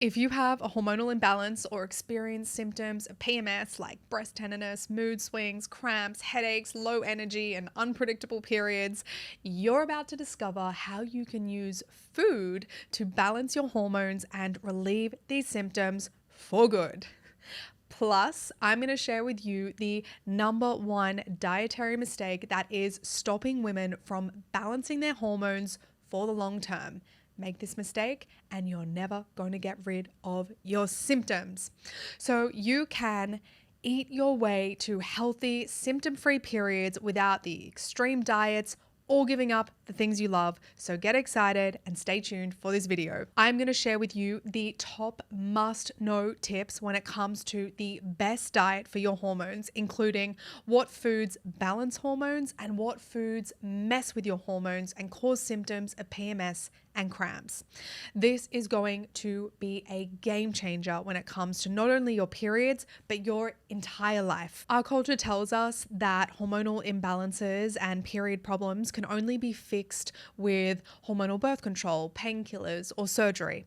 If you have a hormonal imbalance or experience symptoms of PMS like breast tenderness, mood swings, cramps, headaches, low energy, and unpredictable periods, you're about to discover how you can use food to balance your hormones and relieve these symptoms for good. Plus, I'm going to share with you the number one dietary mistake that is stopping women from balancing their hormones for the long term. Make this mistake and you're never going to get rid of your symptoms. So you can eat your way to healthy, symptom-free periods without the extreme diets or giving up the things you love. So get excited and stay tuned for this video. I'm going to share with you the top must-know tips when it comes to the best diet for your hormones, including what foods balance hormones and what foods mess with your hormones and cause symptoms of PMS and cramps. This is going to be a game changer when it comes to not only your periods, but your entire life. Our culture tells us that hormonal imbalances and period problems can only be fixed with hormonal birth control, painkillers, or surgery.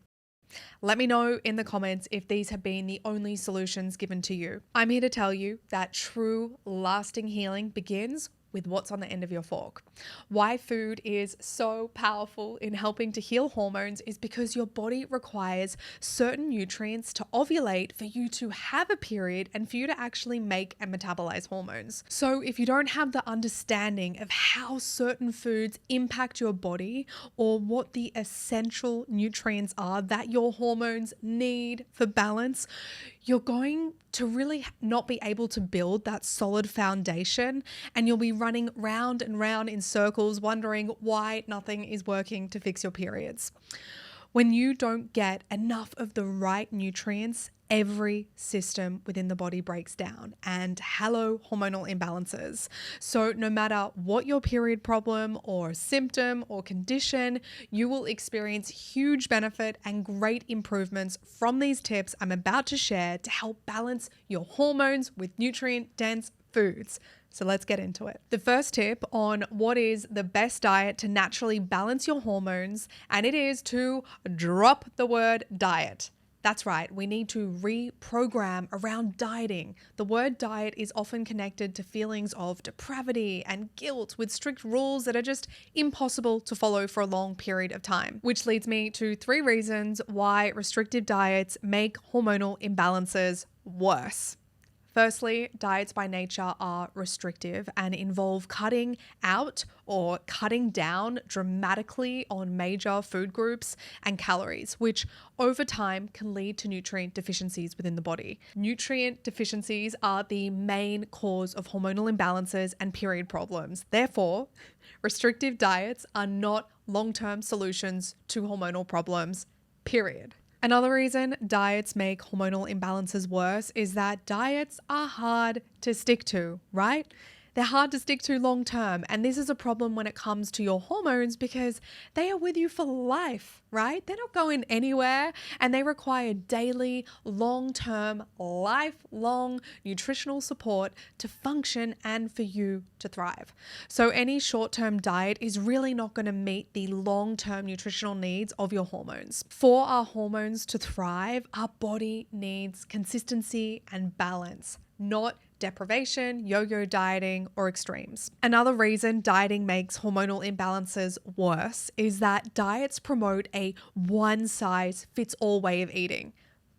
Let me know in the comments if these have been the only solutions given to you. I'm here to tell you that true, lasting healing begins with what's on the end of your fork. Why food is so powerful in helping to heal hormones is because your body requires certain nutrients to ovulate for you to have a period and for you to actually make and metabolize hormones. So if you don't have the understanding of how certain foods impact your body or what the essential nutrients are that your hormones need for balance, you're going to really not be able to build that solid foundation, and you'll be running round and round in circles wondering why nothing is working to fix your periods. When you don't get enough of the right nutrients, every system within the body breaks down, and hello, hormonal imbalances. So no matter what your period problem or symptom or condition, you will experience huge benefit and great improvements from these tips I'm about to share to help balance your hormones with nutrient-dense foods. So let's get into it. The first tip on what is the best diet to naturally balance your hormones, and it is to drop the word diet. That's right, we need to reprogram around dieting. The word diet is often connected to feelings of depravity and guilt with strict rules that are just impossible to follow for a long period of time. Which leads me to 3 reasons why restrictive diets make hormonal imbalances worse. Firstly, diets by nature are restrictive and involve cutting out or cutting down dramatically on major food groups and calories, which over time can lead to nutrient deficiencies within the body. Nutrient deficiencies are the main cause of hormonal imbalances and period problems. Therefore, restrictive diets are not long-term solutions to hormonal problems, period. Another reason diets make hormonal imbalances worse is that diets are hard to stick to, right? They're hard to stick to long term, and this is a problem when it comes to your hormones because they are with you for life, right? They're not going anywhere, and they require daily, long-term, lifelong nutritional support to function and for you to thrive. So any short-term diet is really not going to meet the long-term nutritional needs of your hormones. For our hormones to thrive, our body needs consistency and balance, not deprivation, yo-yo dieting, or extremes. Another reason dieting makes hormonal imbalances worse is that diets promote a one-size-fits-all way of eating.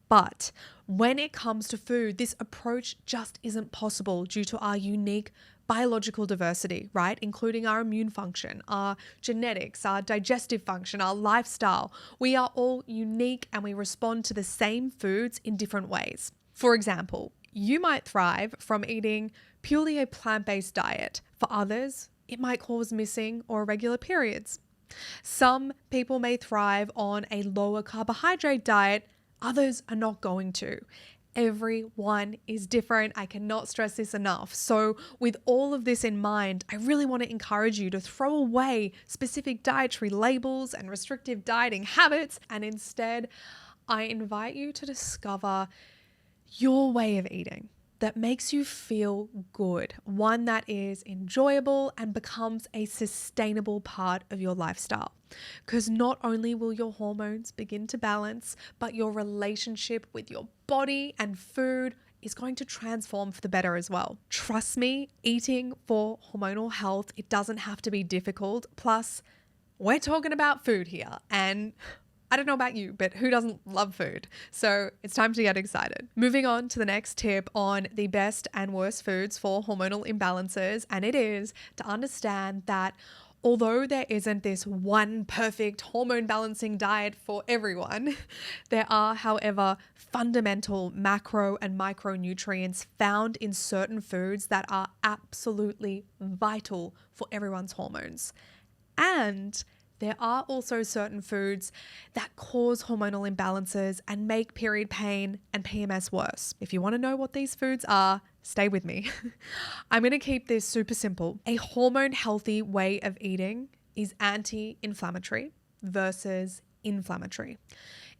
But when it comes to food, this approach just isn't possible due to our unique biological diversity, right? Including our immune function, our genetics, our digestive function, our lifestyle. We are all unique and we respond to the same foods in different ways. For example, you might thrive from eating purely a plant-based diet. For others, it might cause missing or irregular periods. Some people may thrive on a lower carbohydrate diet. Others are not going to. Everyone is different. I cannot stress this enough. So with all of this in mind, I really want to encourage you to throw away specific dietary labels and restrictive dieting habits, and instead, I invite you to discover your way of eating that makes you feel good, one that is enjoyable and becomes a sustainable part of your lifestyle. Because not only will your hormones begin to balance, but your relationship with your body and food is going to transform for the better as well. Trust me, eating for hormonal health, it doesn't have to be difficult. Plus, we're talking about food here, and I don't know about you, but who doesn't love food? So it's time to get excited. Moving on to the next tip on the best and worst foods for hormonal imbalances, and it is to understand that although there isn't this one perfect hormone balancing diet for everyone, there are, however, fundamental macro and micronutrients found in certain foods that are absolutely vital for everyone's hormones. And there are also certain foods that cause hormonal imbalances and make period pain and PMS worse. If you want to know what these foods are, stay with me. I'm going to keep this super simple. A hormone-healthy way of eating is anti-inflammatory versus inflammatory.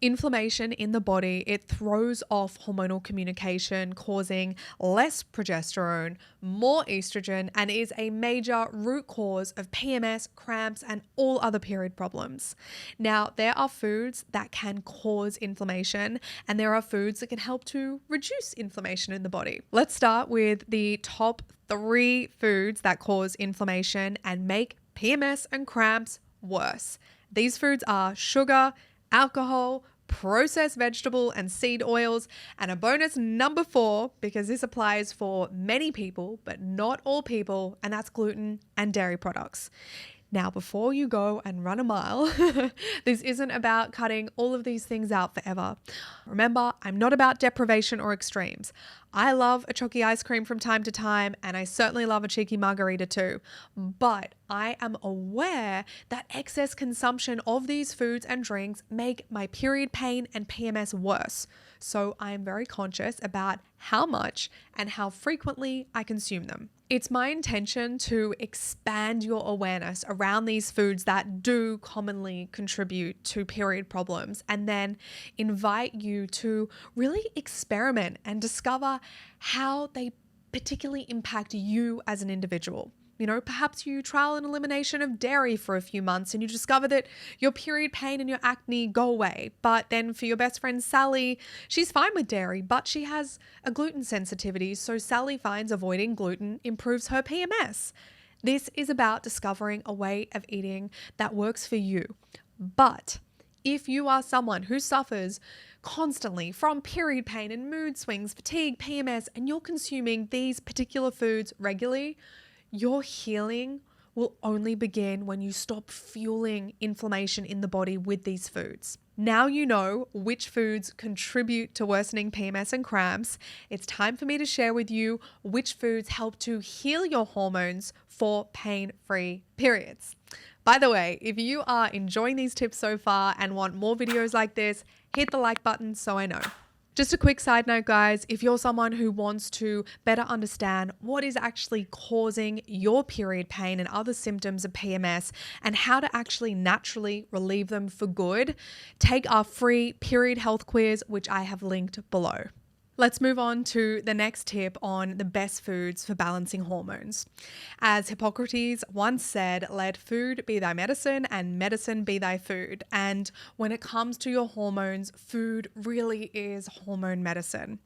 Inflammation in the body, it throws off hormonal communication, causing less progesterone, more estrogen, and is a major root cause of PMS, cramps, and all other period problems. Now, there are foods that can cause inflammation, and there are foods that can help to reduce inflammation in the body. Let's start with the top 3 foods that cause inflammation and make PMS and cramps worse. These foods are sugar, alcohol, processed vegetable and seed oils, and a bonus number 4, because this applies for many people, but not all people, and that's gluten and dairy products. Now, before you go and run a mile, this isn't about cutting all of these things out forever. Remember, I'm not about deprivation or extremes. I love a chalky ice cream from time to time, and I certainly love a cheeky margarita too. But I am aware that excess consumption of these foods and drinks make my period pain and PMS worse. So I am very conscious about how much and how frequently I consume them. It's my intention to expand your awareness around these foods that do commonly contribute to period problems, and then invite you to really experiment and discover how they particularly impact you as an individual. You know, perhaps you trial an elimination of dairy for a few months and you discover that your period pain and your acne go away. But then for your best friend Sally, she's fine with dairy, but she has a gluten sensitivity. So Sally finds avoiding gluten improves her PMS. This is about discovering a way of eating that works for you. But if you are someone who suffers constantly from period pain and mood swings, fatigue, PMS, and you're consuming these particular foods regularly, your healing will only begin when you stop fueling inflammation in the body with these foods. Now you know which foods contribute to worsening PMS and cramps. It's time for me to share with you which foods help to heal your hormones for pain-free periods. By the way, if you are enjoying these tips so far and want more videos like this, hit the like button so I know. Just a quick side note, guys, if you're someone who wants to better understand what is actually causing your period pain and other symptoms of PMS and how to actually naturally relieve them for good, take our free period health quiz, which I have linked below. Let's move on to the next tip on the best foods for balancing hormones. As Hippocrates once said, let food be thy medicine and medicine be thy food. And when it comes to your hormones, food really is hormone medicine.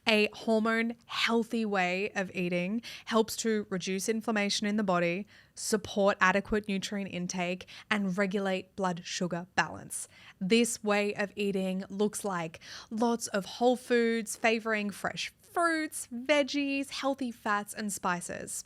A hormone-healthy way of eating helps to reduce inflammation in the body, support adequate nutrient intake, and regulate blood sugar balance. This way of eating looks like lots of whole foods, favoring fresh fruits, veggies, healthy fats, and spices.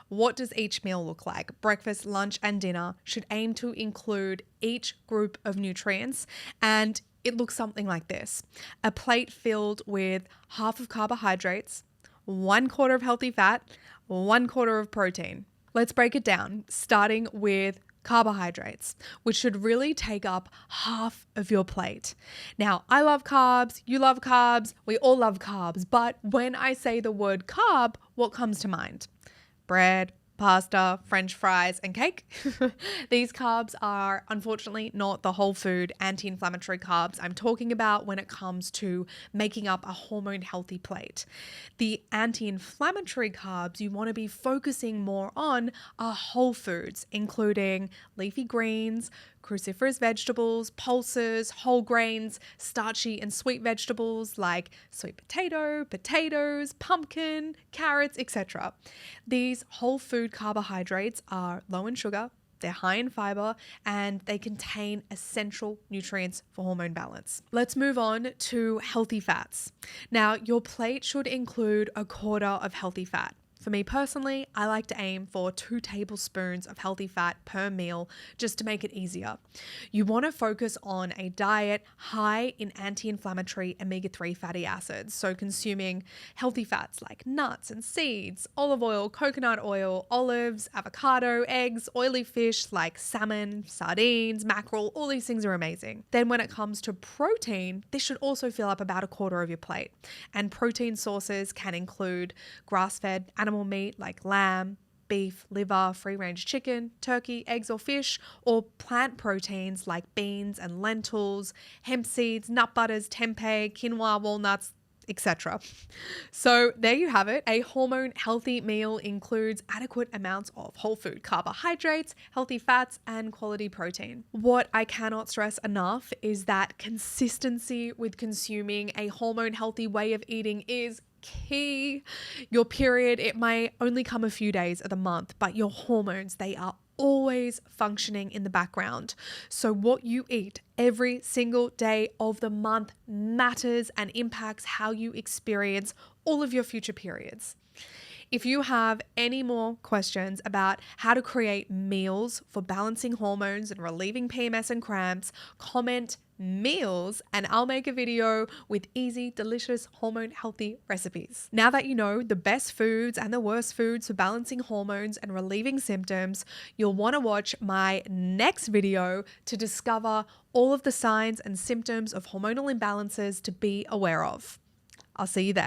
What does each meal look like? Breakfast, lunch, and dinner should aim to include each group of nutrients, and it looks something like this. A plate filled with half of carbohydrates, 1/4 of healthy fat, 1/4 of protein. Let's break it down, starting with carbohydrates, which should really take up half of your plate. Now, I love carbs, you love carbs, we all love carbs, but when I say the word carb, what comes to mind? Bread, pasta, French fries, and cake. These carbs are unfortunately not the whole food anti-inflammatory carbs I'm talking about when it comes to making up a hormone-healthy plate. The anti-inflammatory carbs you want to be focusing more on are whole foods, including leafy greens, cruciferous vegetables, pulses, whole grains, starchy and sweet vegetables like sweet potato, potatoes, pumpkin, carrots, etc. These whole food carbohydrates are low in sugar, they're high in fiber, and they contain essential nutrients for hormone balance. Let's move on to healthy fats. Now, your plate should include a quarter of healthy fat. For me personally, I like to aim for 2 tablespoons of healthy fat per meal just to make it easier. You want to focus on a diet high in anti-inflammatory omega-3 fatty acids, so consuming healthy fats like nuts and seeds, olive oil, coconut oil, olives, avocado, eggs, oily fish like salmon, sardines, mackerel, all these things are amazing. Then when it comes to protein, this should also fill up about a quarter of your plate. And protein sources can include grass-fed animal meat like lamb, beef, liver, free-range chicken, turkey, eggs or fish, or plant proteins like beans and lentils, hemp seeds, nut butters, tempeh, quinoa, walnuts, etc. So there you have it. A hormone-healthy meal includes adequate amounts of whole food carbohydrates, healthy fats, and quality protein. What I cannot stress enough is that consistency with consuming a hormone-healthy way of eating is key. Your period, it might only come a few days of the month, but your hormones, they are always functioning in the background. So what you eat every single day of the month matters and impacts how you experience all of your future periods. If you have any more questions about how to create meals for balancing hormones and relieving PMS and cramps, comment meals and I'll make a video with easy, delicious, hormone-healthy recipes. Now that you know the best foods and the worst foods for balancing hormones and relieving symptoms, you'll want to watch my next video to discover all of the signs and symptoms of hormonal imbalances to be aware of. I'll see you there.